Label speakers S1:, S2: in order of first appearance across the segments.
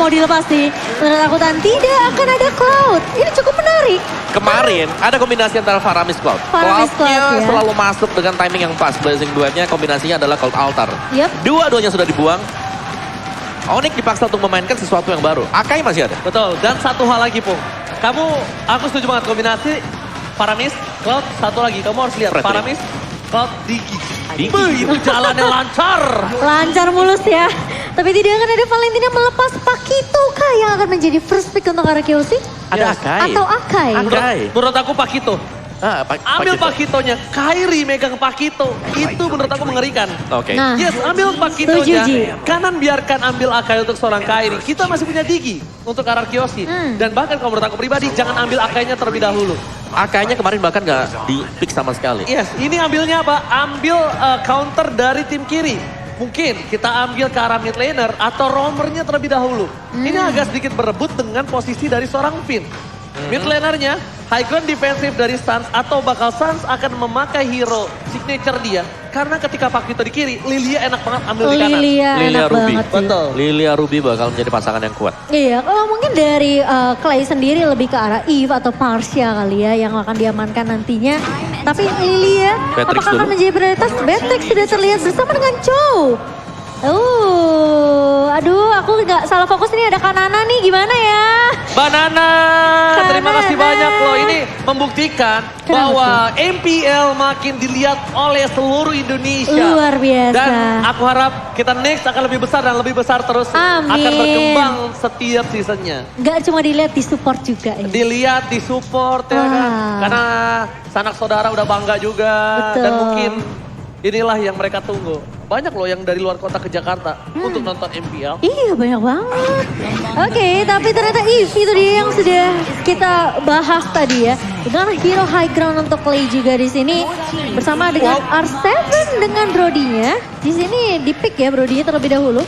S1: mau dilepas nih. Menurut aku dan tidak akan ada Cloud. Ini cukup menarik.
S2: Kemarin ada kombinasi antara Faramis Cloud.
S1: Faramis Cloud,
S2: Cloud-nya
S1: ya.
S2: selalu masuk dengan timing yang pas. Blazing duetnya kombinasinya adalah Cloud Altar.
S1: Yep.
S2: Dua-duanya sudah dibuang. Onyx dipaksa untuk memainkan sesuatu yang baru. Akai masih ada.
S3: Betul, dan satu hal lagi Pung. Aku setuju banget kombinasi Faramis, Cloud, satu lagi. Kamu harus lihat,
S2: Freddy.
S3: Faramis, Cloud, Digi.
S2: Digi.
S3: Itu jalannya lancar.
S1: Lancar mulus ya. Tapi tidak akan ada Valentina melepas Pakito kah yang akan menjadi first pick untuk Arakeosi?
S2: Ada
S3: Yes.
S2: Akai.
S1: Atau Akai?
S2: Akai.
S3: Menurut aku Pakito. Ambil
S2: Pakito.
S3: Pakitonya, Kairi megang Pakito. Itu menurut aku mengerikan.
S2: Oke.
S1: Nah,
S3: Yes, ambil
S1: setuju, Ji.
S3: Pakitonya. Kanan biarkan ambil Akai untuk seorang Kairi. Kita masih punya Digi untuk Arakeosi. Dan bahkan kalau menurut aku pribadi, jangan ambil Akainya terlebih dahulu.
S2: Akainya kemarin bahkan nggak di pick sama sekali.
S3: Yes, ini ambilnya apa? Ambil counter dari tim kiri. Mungkin kita ambil ke arah mid laner atau roamernya terlebih dahulu. Ini agak sedikit berebut dengan posisi dari seorang Finn. Mid lanernya, high ground defensif dari Suns atau bakal Suns akan memakai hero signature dia. Karena ketika Pakito di kiri, Lilia enak banget ambil di kanan.
S1: Lilia
S2: Lilia
S1: enak
S2: Ruby.
S1: banget sih.
S3: Betul.
S2: Lilia Ruby bakal menjadi pasangan yang kuat.
S1: Iya, kalau mungkin dari Clay sendiri lebih ke arah Eve atau Parsia kali ya yang akan diamankan nantinya. Tapi Lilia,
S2: Beatrix
S1: apakah akan
S2: dulu.
S1: menjadi prioritas? Beatrix sudah terlihat bersama dengan Chow. Aduh, aku nggak salah fokus nih ada Kanana nih, gimana ya?
S3: Banana, terima kasih banyak loh. Ini membuktikan
S1: Kenapa
S3: bahwa MPL makin dilihat oleh seluruh Indonesia.
S1: Luar biasa.
S3: Dan aku harap kita next akan lebih besar dan lebih besar terus.
S1: Amin.
S3: Akan berkembang setiap seasonnya.
S1: Nggak cuma dilihat di support juga ya.
S3: Dilihat, disupport ya kan.
S1: Wah.
S3: Karena sanak saudara udah bangga juga.
S1: Betul.
S3: Dan mungkin inilah yang mereka tunggu. Banyak loh yang dari luar kota ke Jakarta untuk nonton MPL.
S1: Iya banyak banget. Oke, tapi ternyata Eve itu dia yang sudah kita bahas tadi ya. Dengan hero high ground untuk Clay juga di sini bersama dengan R7 dengan Brody-nya. Di sini di pick ya Brody-nya terlebih dahulu.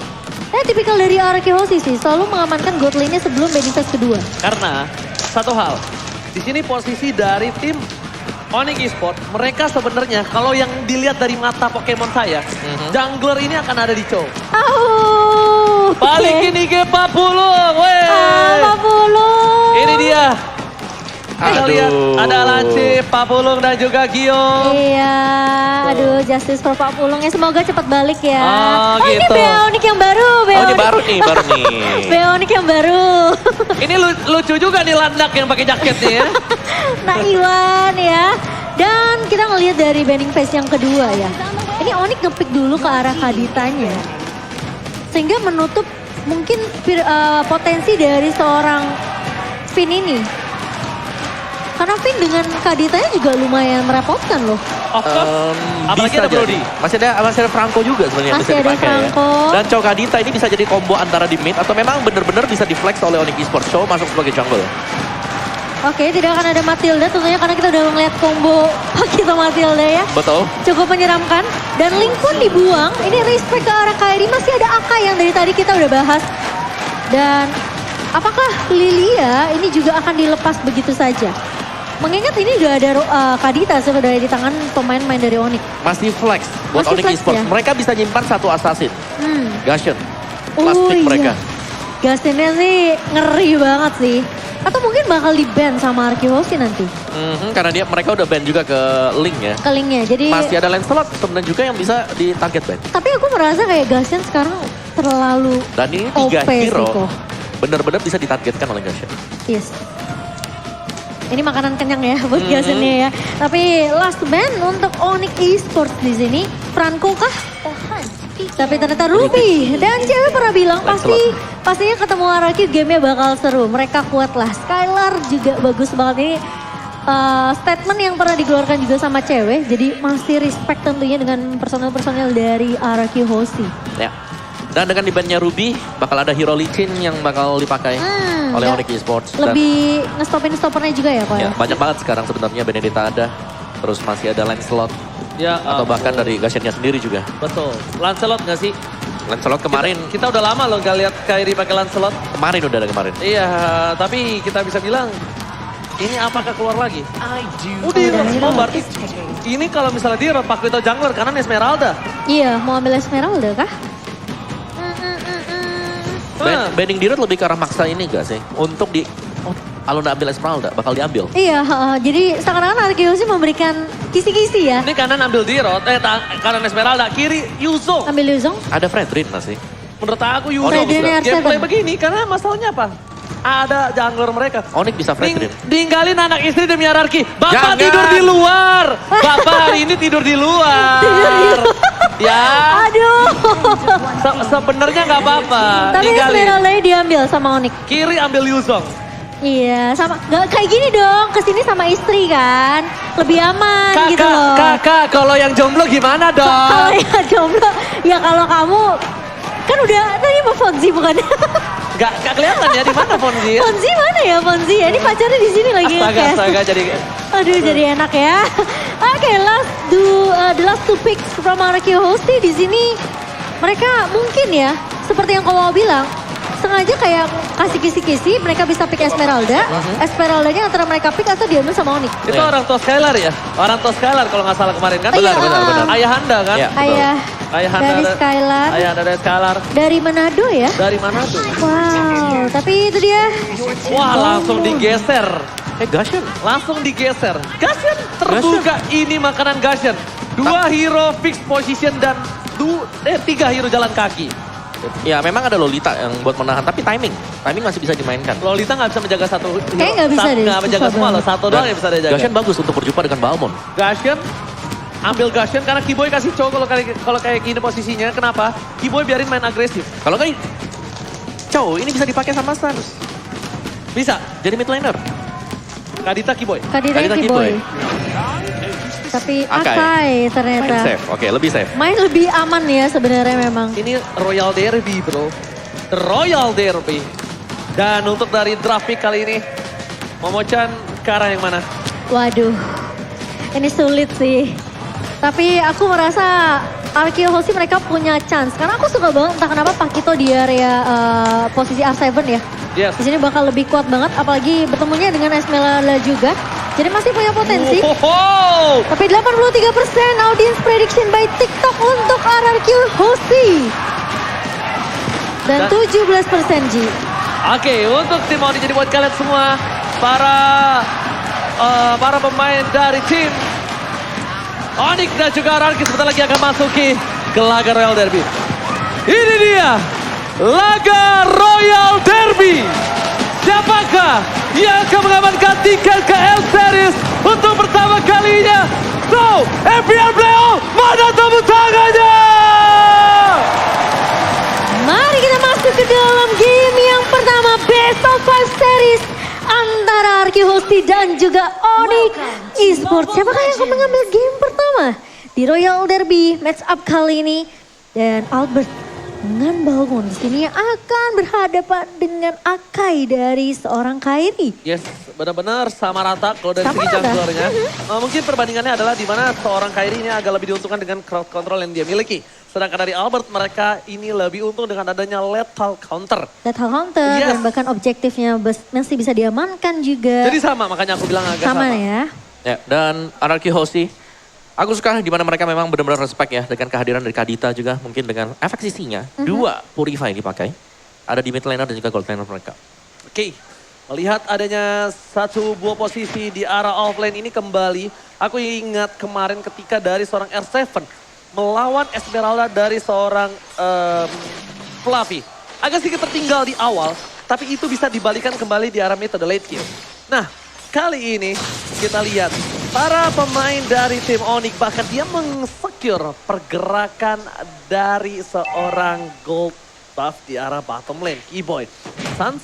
S1: Tipikal dari Arakeosi sih, selalu mengamankan god lane-nya sebelum banding phase kedua.
S3: Karena satu hal, di sini posisi dari tim Onyx Esports, mereka sebenarnya kalau yang dilihat dari mata Pokemon saya, jungler ini akan ada di Chow.
S1: Oh,
S3: Balikin IG Pak Pulung, weh.
S1: Apa puluh?
S3: Ini dia. Kita
S2: Aduh.
S3: lihat ada Lancip, Pak Pulung dan juga Gio.
S1: Iya, aduh justice for Pak Pulung ya semoga cepat balik ya.
S3: Oh,
S1: ini
S3: gitu.
S1: Beonik yang baru,
S2: Oh ini
S1: Beonik.
S2: baru nih, baru nih.
S1: Beonik yang baru.
S3: Ini lucu juga nih Landak yang pakai jaket nih ya.
S1: Nah Iwan ya. Dan kita ngelihat dari banding phase yang kedua ya. Ini Onyx nge-pick dulu ke arah Kaditanya. Sehingga menutup mungkin potensi dari seorang Finn ini. Karena Finn dengan Kaditanya juga lumayan merepotkan loh.
S3: Of course. Apalagi
S2: Bisa
S3: ada Brody.
S2: jadi. Masih ada Franco juga sebenarnya yang
S1: Masih
S2: bisa
S1: ada
S2: dipakai
S1: Franco.
S2: ya. Dan Chow Kadita ini bisa jadi combo antara di mid atau memang benar-benar bisa di flex oleh Onyx Esports. Chow masuk sebagai jungle.
S1: Oke, tidak akan ada Matilda tentunya karena kita udah ngeliat combo Pakito Matilda ya.
S2: Betul.
S1: Cukup menyeramkan. Dan Link pun dibuang. Ini respect ke arah Kairi. Masih ada Akai yang dari tadi kita udah bahas. Dan apakah Lilia ini juga akan dilepas begitu saja? Mengingat ini udah ada Kadita sebenarnya di tangan pemain-pemain dari Onyx.
S2: Masih flex buat
S1: Masih
S2: Onyx
S1: flex
S2: Esports.
S1: ya?
S2: Mereka bisa nyimpan satu assassin. Gashen.
S1: Oh
S2: Last pick mereka.
S1: Gasinnya sih ngeri banget sih. Atau mungkin bakal di-ban sama Arkeosi nanti.
S2: Karena mereka udah ban juga ke Link ya.
S1: Ke Linknya. Jadi,
S2: Masih ada Lancelot sebenarnya juga yang bisa di target ban.
S1: tapi aku merasa kayak Gasien sekarang terlalu
S2: Dan ini
S1: OP
S2: 3
S1: sih
S2: hero
S1: kok.
S2: benar-benar bisa ditargetkan oleh Gashen.
S1: Yes. Ini makanan kenyang ya buat Gasennya ya. Tapi last man untuk Onyx Esports di sini. Franco kah? Tapi ternyata Ruby dan cewek pernah bilang pastinya ketemu Araki gamenya bakal seru. Mereka kuat lah. Skylar juga bagus banget ini. Statement yang pernah dikeluarkan juga sama cewek. Jadi masih respect tentunya dengan personel-personel dari Araki Hoshi.
S2: Ya. Dan dengan di bandnya Ruby bakal ada hero Licin yang bakal dipakai oleh
S1: ya.
S2: Onyx Esports. Dan
S1: Lebih ngestopin stoppernya juga ya kok
S2: ya,
S1: ya.
S2: banyak banget sekarang sebenarnya Benedetta ada. Terus masih ada Lancelot.
S3: Ya,
S2: Atau bahkan dari Gashennya sendiri juga.
S3: Betul. Lancelot gak sih?
S2: Lancelot kemarin,
S3: Kita udah lama loh gak lihat Kairi pakai Lancelot.
S2: kemarin udah ada kemarin.
S3: Iya, tapi kita bisa bilang ini apakah keluar lagi? Udah
S1: Udah,
S3: berarti ini kalau misalnya dia Pakito jungler kanan Esmeralda.
S1: Iya, mau ambil Esmeralda kah?
S2: Banning Dirot lebih ke arah maksa ini gak sih? Untuk kalau nggak ambil Esmeralda, bakal diambil.
S1: Iya, jadi seakan-akan Arkeosi memberikan kisi-kisi ya.
S3: Ini kanan ambil Dirot, kanan Esmeralda, kiri Yuzong.
S1: Ambil Luzong.
S2: Ada Fredrin masih.
S3: Menurut aku Yuzong
S1: Fredrin R7.
S3: gameplay begini karena masalahnya apa? Ada jungler mereka.
S2: Onyx bisa Fredrin.
S3: Ninggalin anak istri demi hierarki. Bapak
S2: Jangan.
S3: tidur di luar. Bapak hari ini tidur di luar. Ya.
S1: Aduh.
S3: Sebenarnya nggak apa-apa.
S1: Tapi
S3: Ninggalin.
S1: Esmeralda diambil sama Onyx.
S3: Kiri ambil Yuzong.
S1: Iya, sama nggak kayak gini dong. Kesini sama istri kan, lebih aman gitu loh.
S3: Kakak, kalau yang jomblo gimana
S1: Kalau
S3: dong?
S1: ya jomblo, ya kalau kamu kan udah tadi mau Fonzi bukan?
S3: Gak kelihatan ya di mana Fonzi?
S1: Fonzi mana ya Fonzi? Ya ini pacarnya di sini lagi.
S3: Astaga jadi.
S1: Aduh jadi enak ya. Oke, the last two picks from Arkeyo Hosti di sini mereka mungkin ya seperti yang kamu bilang sengaja kayak kasih kisi-kisi mereka bisa pick Esmeralda. Esmeraldanya antara mereka pick atau diambil sama Onyx.
S3: Itu orang tua Skylar ya? Orang tua Skylar kalau nggak salah kemarin kan?
S1: Iya.
S2: Benar.
S3: Ayah Anda kan?
S2: Iya.
S1: Ayah dari Skylar.
S3: Ayah Anda dari Skylar.
S1: Dari Manado ya?
S3: Dari mana tuh?
S1: Wow, tapi itu dia.
S3: Wah langsung digeser.
S2: Gashen.
S3: Langsung digeser. Gashen terbuka ini makanan Gashen. 2 hero fixed position dan 3 hero jalan kaki.
S2: Ya memang ada Lolita yang buat menahan, tapi timing masih bisa dimainkan.
S3: Lolita nggak bisa menjaga satu hero.
S1: Kayaknya nggak bisa deh.
S3: Nggak menjaga
S1: susah
S3: semua loh,
S1: banget.
S3: satu doang yang bisa dia jaga.
S2: Gashen bagus untuk berjumpa dengan Balmond.
S3: Gashen ambil Gashen karena Kiboy kasih cowok kalau kayak gini posisinya. Kenapa? Kiboy biarin main agresif.
S2: Kalau nggak, ini bisa dipakai sama Sans.
S3: Bisa.
S2: Jadi mid laner.
S3: Kadita Kiboy.
S1: Kadita
S2: Kadita
S1: Kiboy.
S2: Kiboy.
S1: Tapi
S2: Akai.
S1: Akai
S2: Main
S1: ternyata.
S2: safe, oke lebih safe.
S1: Main lebih aman ya sebenarnya memang.
S3: Ini Royal Derby bro. The Royal Derby. Dan untuk dari draft pick kali ini. Momochan ke arah yang mana?
S1: Waduh, ini sulit sih. Tapi aku merasa Arkeyo Hoshi mereka punya chance. Karena aku suka banget entah kenapa Pakito di area posisi R7 ya.
S3: Yes.
S1: Di sini bakal lebih kuat banget apalagi bertemunya dengan Esmeralda juga. Jadi masih punya potensi.
S3: Oh.
S1: Tapi 83% audience prediction by TikTok untuk Arkeyo Hoshi. Dan 17% Ji.
S3: Oke, untuk tim Oni jadi buat kalian semua para pemain dari tim Onyx dan juga Ararki sebentar lagi akan masuki ke laga Royal Derby. Ini dia laga Royal Derby. Siapakah yang akan mengamankan tiket ke L Series untuk pertama kalinya? So, FPL Playoff, mana tepuk tangannya?
S1: Mari kita masuk ke dalam game yang pertama Best of 5 Series antara Arkeyo Hoshi dan juga Onyx Esports. Siapakah yang akan mengambil game pertama di Royal Derby match up kali ini? Dan Albert dengan Balmond di sini akan berhadapan dengan Akai dari seorang Kairi.
S3: Yes, benar-benar sama rata kalau dari
S1: Sama
S3: segi
S1: rata.
S3: junglernya. Mungkin perbandingannya adalah di mana seorang Kairi ini agak lebih diuntungkan dengan crowd control yang dia miliki. Sedangkan dari Albert mereka ini lebih untung dengan adanya lethal counter.
S1: Lethal counter
S3: Yes.
S1: dan bahkan objektifnya masih bisa diamankan juga.
S3: Jadi sama, makanya aku bilang agak
S1: sama
S3: sama.
S1: ya.
S2: Ya, dan Ararki Hoshi, aku suka di mana mereka memang benar-benar respect ya dengan kehadiran dari Kadita juga mungkin dengan efek sisinya. 2 Purify dipakai. Ada di mid laner dan juga gold laner mereka.
S3: Oke, melihat adanya satu buah posisi di arah offlane ini kembali. Aku ingat kemarin ketika dari seorang R7 melawan Esmeralda dari seorang Fluffy. Agak sedikit tertinggal di awal, tapi itu bisa dibalikan kembali di arah metode late game. Nah, kali ini kita lihat para pemain dari tim Onyx bahkan dia meng-secure pergerakan dari seorang gold buff di arah bottom lane, Kiboy. Sans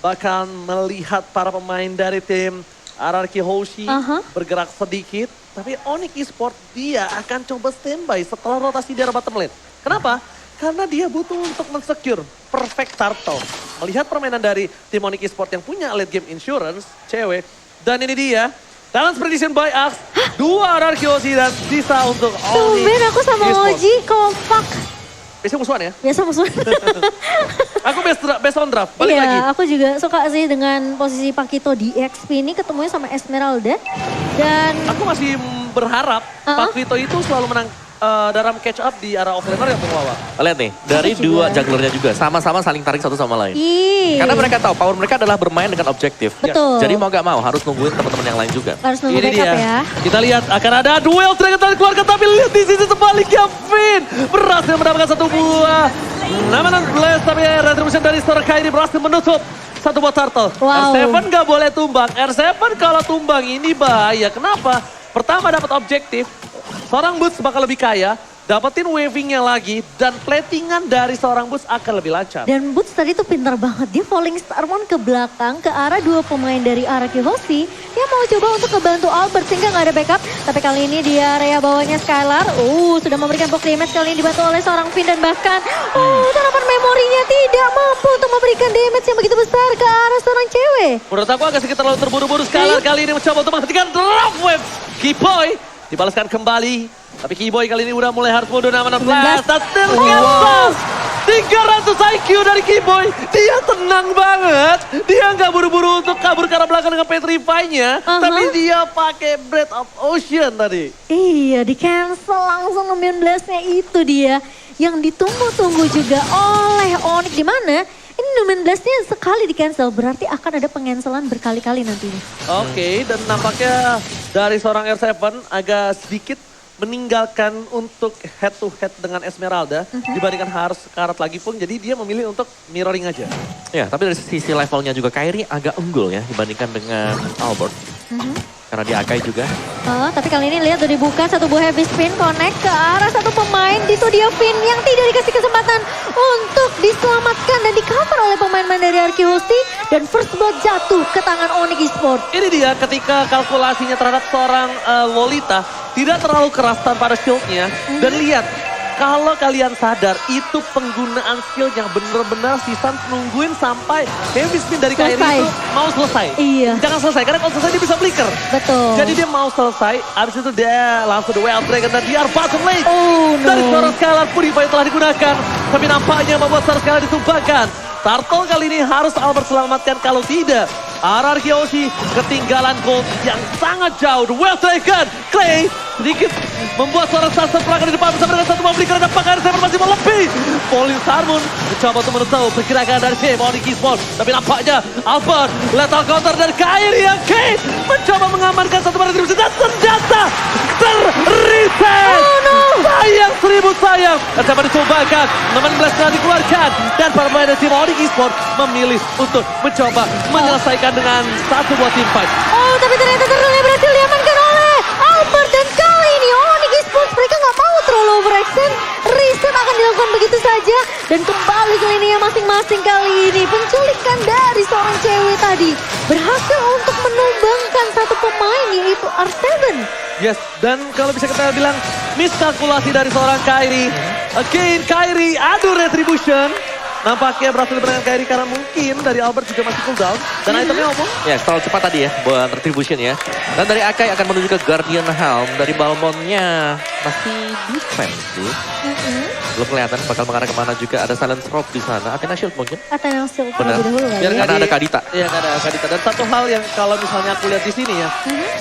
S3: bahkan melihat para pemain dari tim Ararki Hoshi bergerak sedikit, tapi Onyx Esports dia akan coba standby setelah rotasi di arah bottom lane. Kenapa? Karena dia butuh untuk men-secure perfect turtle. Melihat permainan dari tim Onyx Esports yang punya late game insurance, cewek. Dan ini dia, Talent Prediction by Axe, 2 Ararki Hoshi dan sisa untuk Onyx
S1: Tumben aku sama
S3: Esports.
S1: Oji kompak.
S3: Biasanya musuhan ya?
S1: Biasa musuh.
S3: Aku best on draft, balik
S1: Iya,
S3: lagi.
S1: aku juga suka sih dengan posisi Pakito di XP ini ketemunya sama Esmeralda. Dan
S3: Aku masih berharap Pak Vito itu selalu menang dalam catch up di arah offlaner ya Pengwawa.
S2: Lihat nih, dari
S1: Aku
S2: dua
S1: juga.
S2: junglernya juga sama-sama saling tarik satu sama lain.
S1: Ih.
S2: Karena mereka tahu power mereka adalah bermain dengan objektif.
S1: Betul.
S2: Jadi mau gak mau harus nungguin teman-teman yang lain juga.
S1: Harus nunggu
S3: Ini
S1: backup
S3: dia.
S1: ya.
S3: Kita lihat akan ada duel Dragon Tail keluarga, tapi lihat di sisi sebaliknya Finn berhasil mendapatkan satu buah Namanan Blast, tapi retribution dari seorang Kairi berhasil menutup satu buah turtle.
S1: Wow.
S3: R7 gak boleh tumbang. R7 kalau tumbang ini bahaya. Kenapa? Pertama dapat objektif, seorang Boots bakal lebih kaya, dapetin wavingnya lagi, dan platingan dari seorang Boots akan lebih lancar.
S1: Dan Boots tadi tuh pintar banget. Dia falling Starmon ke belakang ke arah dua pemain dari Araki Hoshi. Dia mau coba untuk ngebantu Albert sehingga nggak ada backup. Tapi kali ini di area bawahnya Skylar. Sudah memberikan box damage kali ini dibantu oleh seorang Finn. Dan bahkan tanaman memorinya tidak mampu untuk memberikan damage yang begitu besar ke arah seorang cewek.
S3: Menurut aku agak sedikit terlalu terburu-buru Skylar kali ini mencoba untuk menghentikan drop wave. Keyboy dibalaskan kembali. Tapi Keyboy kali ini udah mulai hard mode namanya blast. Dan ternyata 300 IQ dari Keyboy. Dia tenang banget. Dia nggak buru-buru untuk kabur ke arah belakang dengan Petrify-nya. Tapi dia pakai Breath of Ocean tadi.
S1: Iya, di cancel langsung Lumion Blast-nya itu dia. Yang ditunggu-tunggu juga oleh Onyx. Di mana ini Lumion Blast-nya sekali di cancel. Berarti akan ada pengancelan berkali-kali nantinya.
S3: Oke, dan nampaknya dari seorang R7 agak sedikit meninggalkan untuk head to head dengan Esmeralda dibandingkan harus karat lagi pun, jadi dia memilih untuk mirroring aja.
S2: Ya, tapi dari sisi levelnya juga Kairi agak unggul ya dibandingkan dengan Albert. Karena dia Akai juga.
S1: Tapi kali ini lihat udah dibuka satu buah heavy spin connect ke arah satu pemain. Itu dia Finn yang tidak dikasih kesempatan untuk diselamatkan dan di cover oleh pemain-pemain dari Araki Hoshi. Dan first blood jatuh ke tangan Onyx Esports.
S3: Ini dia ketika kalkulasinya terhadap seorang Lolita tidak terlalu keras tanpa ada shieldnya. Dan lihat, kalau kalian sadar itu penggunaan shield yang benar-benar Sisan nungguin sampai heavy spin dari Kairi
S1: Selesai.
S3: itu mau selesai.
S1: Iya.
S3: Jangan selesai, karena kalau selesai dia bisa flicker.
S1: Betul.
S3: Jadi dia mau selesai, abis itu dia langsung the Wild Dragon dan dia bottom lane.
S1: Oh, no.
S3: Dari seorang Skylar Purify telah digunakan, tapi nampaknya membuat seorang Skylar ditumbangkan. Turtle kali ini harus Albert selamatkan, kalau tidak Araki Hoshi ketinggalan gold yang sangat jauh. The Wild Dragon, Clay sedikit membuat seorang Sunset perangkat di depan bersama dengan satu flicker dan pakar saya masih melebih. Falling Starmon mencoba untuk menutup pergerakan dari tim Onyx Esports. Tapi nampaknya Albert lethal counter dari Kairi yang Kane mencoba mengamankan satu barang retribusi dan ternyata ter-reset.
S1: Oh no.
S3: Sayang, seribu sayang. Coba dicobakan, Naman Blast dikeluarkan dan para pemain dari tim Onyx Esports memilih untuk mencoba menyelesaikan dengan satu buah team fight.
S1: Tapi ternyata turtle-nya berhasil diamankan oleh Albert. Dan kali ini Onyx Esports mereka nggak mau terlalu overextend. Reset akan dilakukan begitu saja. Dan kembali ke lininya masing-masing kali ini. Penculikan dari seorang cewek tadi berhasil untuk menumbangkan satu pemain yaitu R7.
S3: Yes, dan kalau bisa kita bilang miskalkulasi dari seorang Kairi. Again, Kairi adu retribution. Nampaknya berhasil dengan Kairi karena mungkin dari Albert juga masih cooldown. Dan itemnya omong.
S2: Ya, terlalu cepat tadi ya buat retribution ya. Dan dari Akai akan menuju ke Guardian Helm. Dari Balmonnya masih defense sih. Belum kelihatan bakal mengarah kemana juga. Ada Silence Rock di sana. Athena Shield mungkin.
S1: Athena Shield
S2: Benar.
S1: terlebih dahulu kali
S3: Biar
S1: ya.
S2: Karena ada Kadita.
S3: Iya, ada Kadita. Dan satu hal yang kalau misalnya aku lihat di sini ya.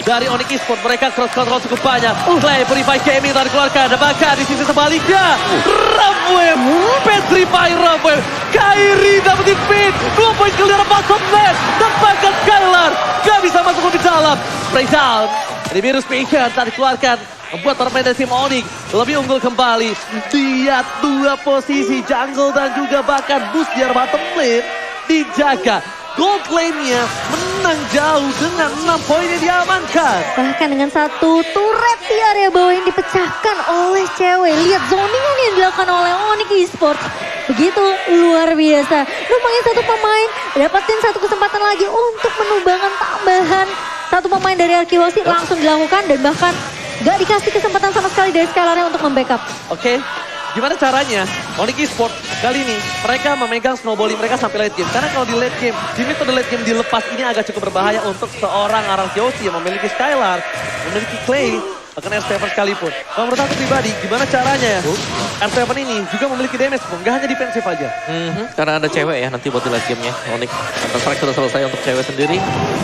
S3: Dari Onyx Esports mereka cross control cukup banyak. Clay, Purify, Kemi telah dikeluarkan. Dan bahkan di sisi sebaliknya. Ramweb, Petrify Ramweb. Kairi dapetin pin. 2 poin clear bottom lane. Dan bahkan Skylar gak bisa masuk lebih dalam. Spray down. Ini virus Patient telah dikeluarkan. Membuat pemain dari tim Onyx lebih unggul kembali. Lihat dua posisi jungle dan juga bahkan boost di arah bottom lane dijaga. Gold lane-nya menang jauh dengan 6 poin yang diamankan.
S1: Bahkan dengan satu turret di area bawah yang dipecahkan oleh cewek. Lihat zoningan yang dilakukan oleh Onyx Esports. Begitu luar biasa. Numbangin satu pemain, dapetin satu kesempatan lagi untuk menumbangkan tambahan. Satu pemain dari Araki Hoshi langsung dilakukan dan bahkan gak dikasih kesempatan sama sekali dari Skylar-nya untuk membackup.
S3: Oke, gimana caranya Onyx Esports kali ini mereka memegang snowballing mereka sampai late game. Karena kalau di late game, di metode late game dilepas ini agak cukup berbahaya untuk seorang Araki Hoshi yang memiliki Skylar, memiliki Clay, bahkan R7 sekalipun. Kalau menurut aku pribadi, gimana caranya ya? R7 ini juga memiliki damage pun, gak hanya defensif aja.
S2: Karena ada cewek ya nanti buat di late game-nya. Onyx Counter-Strike sudah selesai untuk cewek sendiri.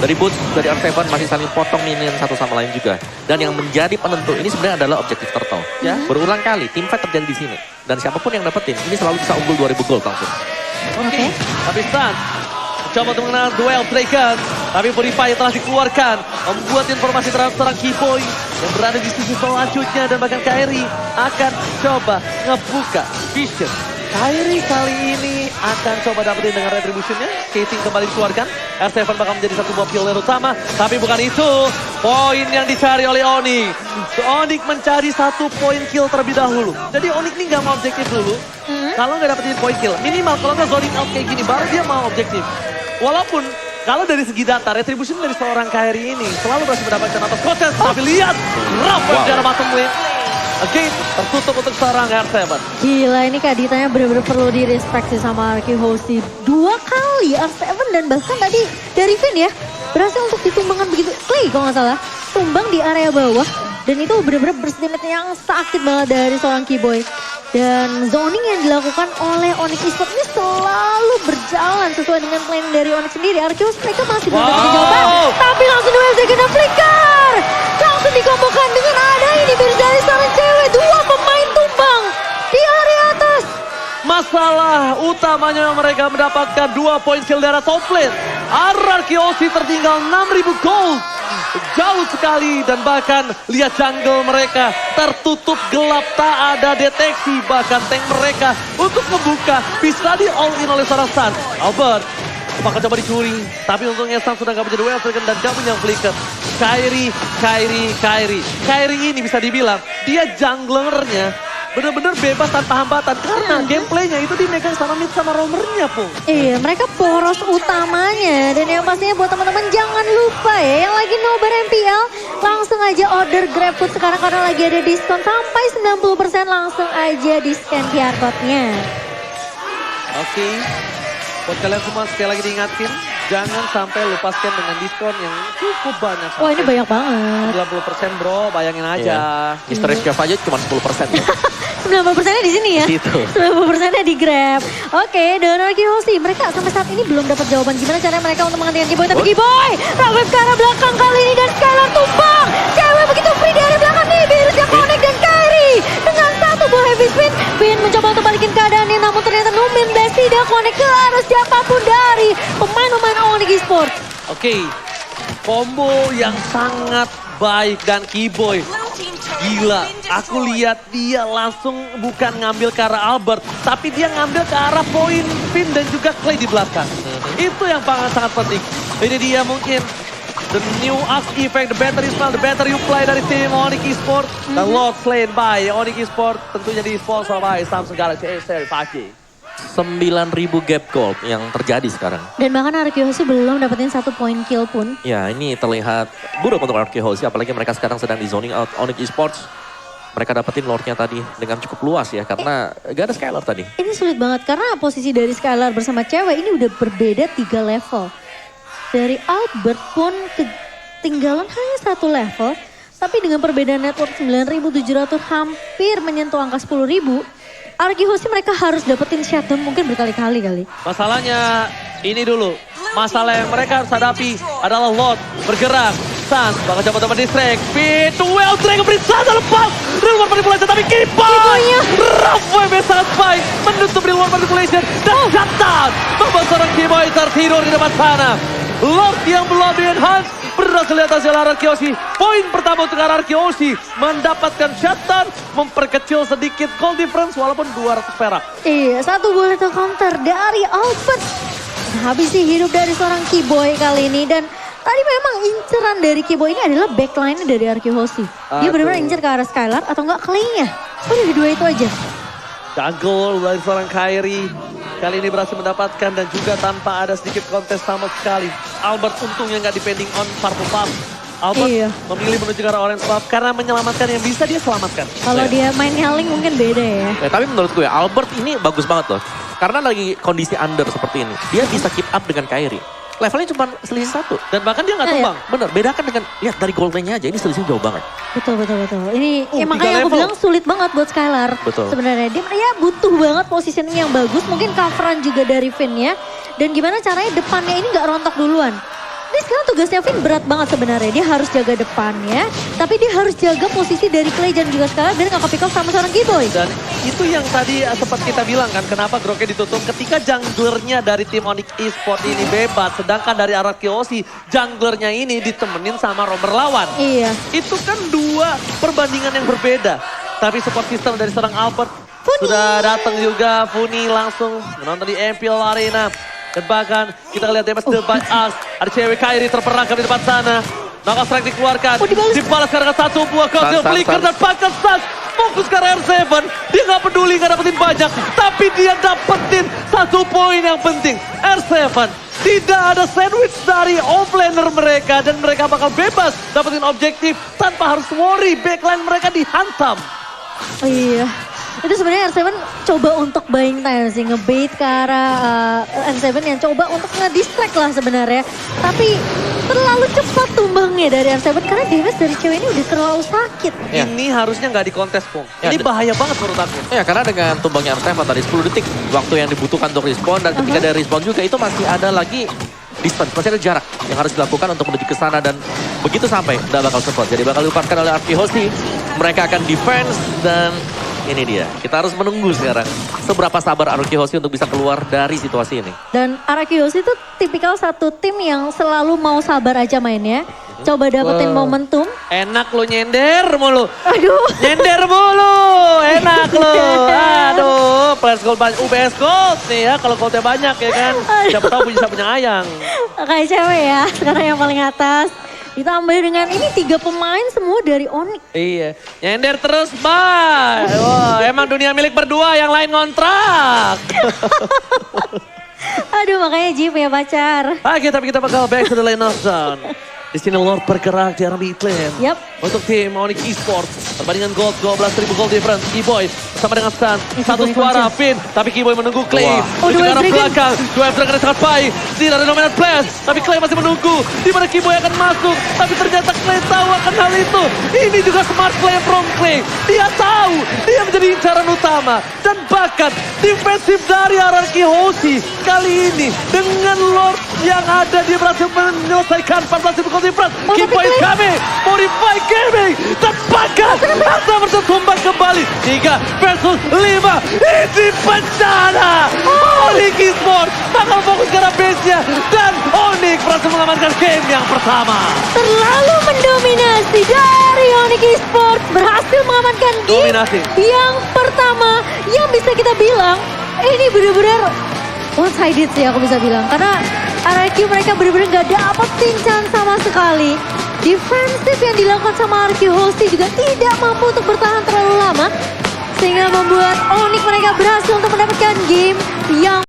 S2: Dari Boots, dari R7 masih saling potong minion satu sama lain juga. Dan yang menjadi penentu ini sebenarnya adalah objektif Turtle. Ya, berulang kali tim fight terjadi di sini. Dan siapapun yang dapetin, ini selalu bisa unggul 2000 gold langsung.
S1: Oke.
S3: Tapi Stan coba untuk mengenal duel Draken. Tapi Purify telah dikeluarkan. Membuat informasi terhadap seorang Keyboy yang berada di sisi selanjutnya. Dan bahkan Kairi akan coba ngebuka vision. Kairi kali ini akan coba dapetin dengan retributionnya. Casing kembali dikeluarkan. R7 bakal menjadi satu buah killer utama. Tapi bukan itu poin yang dicari oleh Onyx. Onyx mencari satu poin kill terlebih dahulu. Jadi Onyx ini gak mau objektif dulu. Kalau nggak dapetin poin kill, minimal kalau nggak zoning out kayak gini, baru dia mau objektif. Walaupun kalau dari segi data, retribution dari seorang Kairi ini selalu berhasil mendapatkan atas proses. Tapi lihat, Rafael dari bottom lane. Again, tertutup untuk seorang R7.
S1: Gila, ini Kak Ditanya benar-benar perlu direspek sih sama Arki Hoshi. 2 kali R7 dan bahkan tadi dari Vin ya, berhasil untuk ditumbangkan begitu. Clay kalau nggak salah, tumbang di area bawah. Dan itu benar-benar bersentimen yang sakit banget dari seorang Keyboy. Dan zoning yang dilakukan oleh Onyx Esports ini selalu berjalan sesuai dengan plan dari Onyx sendiri. Arceus mereka masih belum dapat jawaban. Tapi langsung duel Dragon Flicker. Langsung dikombokan dengan ada ini dari seorang cewek. 2 pemain tumbang di area atas.
S3: Masalah utamanya mereka mendapatkan 2 poin kill dari top lane. Arceus tertinggal 6.000 gold. Jauh sekali dan bahkan lihat jungle mereka tertutup gelap, tak ada deteksi. Bahkan tank mereka untuk membuka bisa di all in oleh seorang Sun. Albert bakal coba dicuri, tapi untungnya Sun sudah gak menjadi well taken dan gak punya flicker. Kairi ini bisa dibilang dia junglernya benar-benar bebas tanpa hambatan karena gameplaynya itu dimegang sama mid sama roamernya pun.
S1: Iya, mereka poros utamanya. Dan yang pastinya buat teman-teman jangan lupa ya, yang lagi nobar MPL, langsung aja order GrabFood sekarang karena lagi ada diskon sampai 90%, langsung aja di scan QR code-nya.
S3: Oke. Buat kalian semua sekali lagi diingatkan, jangan sampai lupa scan dengan diskon yang cukup banyak.
S1: Wah, ini banyak banget.
S3: 90% bro, bayangin aja.
S2: Mr. Chef aja cuma 10%.
S1: 90%-nya di sini ya.
S2: Gitu.
S1: 90%-nya di Grab. Oke, dan Arki Hoshi, mereka sampai saat ini belum dapat jawaban gimana caranya mereka untuk menghentikan Keyboy. Tapi Keyboy, Raweb ke arah belakang kali ini dan Skylar tumbang. Cewek begitu free dari belakang nih, virusnya connect dan Kairi. Dengan satu buah heavy spin, Vin mencoba untuk balikin keadaannya, namun ternyata Numin Blast tidak connect ke arah siapapun dari pemain-pemain Onyx Esports.
S3: Oke, combo yang sangat baik dan Keyboy. Gila, aku lihat dia langsung bukan ngambil ke arah Albert, tapi dia ngambil ke arah poin Finn dan juga Clay di belakang. Itu yang sangat penting. Ini dia mungkin the new Axe effect, the better you smell, the better you play dari tim Onyx Esports. The Lord slain by Onyx Esports, tentunya di sponsor by Samsung Galaxy A-Series 5G.
S2: 9.000 gap gold yang terjadi sekarang.
S1: Dan bahkan Arki Hoshi belum dapetin 1 poin kill pun.
S2: Ya, ini terlihat buruk untuk Arki Hoshi, apalagi mereka sekarang sedang di zoning out Onyx Esports. Mereka dapetin lordnya tadi dengan cukup luas ya, karena gak ada Skylar tadi.
S1: Ini sulit banget karena posisi dari Skylar bersama cewek ini udah berbeda 3 level. Dari Albert pun ketinggalan hanya 1 level. Tapi dengan perbedaan network 9.700 hampir menyentuh angka 10.000. Arki Hoshi mereka harus dapetin shutdown mungkin berkali-kali kali.
S3: Masalahnya ini dulu. Masalah yang mereka harus hadapi adalah Lord bergerak. Sans bakal coba distract. Fit well Dragon beri sana lepas. Real World Manipulation tapi Keyboy. Rafael sangat baik. Menutup Real World Manipulation. Dan shutdown. Membuat seorang Keyboy tertidur di depan sana. Lord yang belum di-enhance. Berhasil atas Arki Hoshi. Poin pertama untuk Arki Hoshi. Mendapatkan shutdown. Memperkecil sedikit goal difference walaupun 200 perak.
S1: Iya, 1 bullet counter dari Albert. Habis sih hidup dari seorang Keyboy kali ini. Dan tadi memang inceran dari Keyboy ini adalah backline dari Arki Hoshi. Dia benar-benar incer ke arah Skylar atau enggak Clay-nya. Udah dua itu aja.
S3: Jungle dari seorang Kairi. Kali ini berhasil mendapatkan dan juga tanpa ada sedikit kontes sama sekali. Albert untungnya nggak depending on Purple Puff. Albert memilih menuju ke arah Orange Puff karena menyelamatkan yang bisa dia selamatkan.
S1: Kalau dia main healing mungkin beda ya.
S2: Tapi menurut gue Albert ini bagus banget loh. Karena lagi kondisi under seperti ini. Dia bisa keep up dengan Kairi. levelnya cuma selisih 1.
S3: Dan bahkan dia nggak
S1: Iya,
S3: tumbang.
S2: Bener, bedakan dengan, lihat dari gold lane-nya aja, ini selisihnya jauh banget.
S1: Betul. Ini
S3: Oh,
S1: makanya
S3: 3
S1: aku
S3: level.
S1: bilang sulit banget buat Skylar.
S2: Betul.
S1: Sebenarnya dia ya butuh banget positioning yang bagus. Mungkin coveran juga dari Finn ya. Dan gimana caranya depannya ini gak rontok duluan. Ini sekarang tugasnya Finn berat banget sebenarnya. Dia harus jaga depannya. Tapi dia harus jaga posisi dari Clay dan juga Skylar biar gak ke-pick off sama seorang Keyboy.
S3: Dan itu yang tadi sempat kita bilang kan, kenapa Groknya ditutup ketika junglernya dari tim Onyx Esports ini bebas. Sedangkan dari arah Kiosi, junglernya ini ditemenin sama romer lawan.
S1: Iya.
S3: Itu kan dua perbandingan yang berbeda. Tapi support system dari seorang Albert
S1: Funi.
S3: sudah datang juga. Funi langsung menonton di Imperial Arena. Dan bahkan kita lihat damage deal by Axe. Ada cewek Kairi terperangkap di depan sana. Knockout strike dikeluarkan. Dibalas karena satu buah cocktail
S2: Stun.
S3: flicker dan pakai stun. Fokus ke R7. Dia gak peduli gak dapetin banyak. Tapi dia dapetin 1 poin yang penting. R7 tidak ada sandwich dari offlaner mereka. Dan mereka bakal bebas dapetin objektif tanpa harus worry. Backline mereka dihantam.
S1: Oh iya. Itu sebenarnya R7 coba untuk buying time sih, ngebait ke arah R7 yang coba untuk nge-distract lah sebenarnya. Tapi terlalu cepat tumbangnya dari R7 karena damage dari cewek ini udah terlalu sakit.
S2: Ya.
S3: Ini harusnya nggak dikontes, Pung.
S2: Ya,
S3: Ini bahaya banget menurut aku.
S2: Ya karena dengan tumbangnya R7 tadi 10 detik waktu yang dibutuhkan untuk respon dan ketika dari respon juga itu masih ada lagi distance, masih ada jarak yang harus dilakukan untuk menuju ke sana dan begitu sampai tidak bakal support. Jadi bakal dilupakan oleh Arki Hoshi. Mereka akan defense dan ini dia. Kita harus menunggu sekarang seberapa sabar Arki Hoshi untuk bisa keluar dari situasi ini.
S1: Dan Arakiyoshi itu tipikal satu tim yang selalu mau sabar aja mainnya. Coba dapetin momentum.
S3: Enak lo nyender mulu.
S1: Aduh.
S3: Nyender mulu. Enak lo. Aduh. Players gold banyak. UBS gold nih ya. Kalau goldnya banyak ya kan. Siapa tahu bisa punya ayang.
S1: Kayak cewek ya, sekarang yang paling atas. Ditambah dengan ini 3 pemain semua dari Onyx.
S3: Iya. Nyender terus bye. Wah emang dunia milik berdua. Yang lain ngontrak.
S1: Aduh makanya Ji punya pacar.
S3: Oke tapi kita bakal back to the lane of zone. Di sini Lord bergerak di arah mid lane.
S1: Yap.
S3: Untuk tim Onyx Esports. Perbandingan gold, 12.000 gold difference. Keyboy bersama dengan Stan. Satu
S1: Keyboy
S3: suara,
S1: konsen.
S3: Finn. Tapi Keyboy menunggu Clay.
S2: Wah.
S1: Oh,
S3: Menuju
S1: dua
S3: ke arah
S1: Dragon.
S3: belakang. Dua Dragon yang sangat baik. Tidak ada dominant flash. Tapi Clay masih menunggu. Di mana Keyboy akan masuk. Tapi ternyata Clay tahu akan hal itu. Ini juga smart play from Clay. Dia tahu. Dia menjadi incaran utama. Dan bahkan defensif dari Araki Hoshi. Kali ini dengan Lord yang ada dia berhasil menyelesaikan 14.000 gold difference.
S1: Oh, tapi
S3: Keyboy
S1: Clay-
S3: kami Modify Gaming dan bahkan Harta bertumbang kembali 3 versus 5 ini bencana Onyx Esports bakal fokus ke arah base-nya dan Onyx berhasil mengamankan game yang pertama.
S1: Terlalu mendominasi dari Onyx Esports. Berhasil mengamankan game
S3: Dominasi.
S1: yang pertama. Yang bisa kita bilang ini benar-benar one-sided sih aku bisa bilang. Karena RRQ mereka benar-benar gak dapetin chance sama sekali. Defensif yang dilakukan sama RRQ Hoshi juga tidak mampu untuk bertahan terlalu lama. Sehingga membuat Onyx mereka berhasil untuk mendapatkan game yang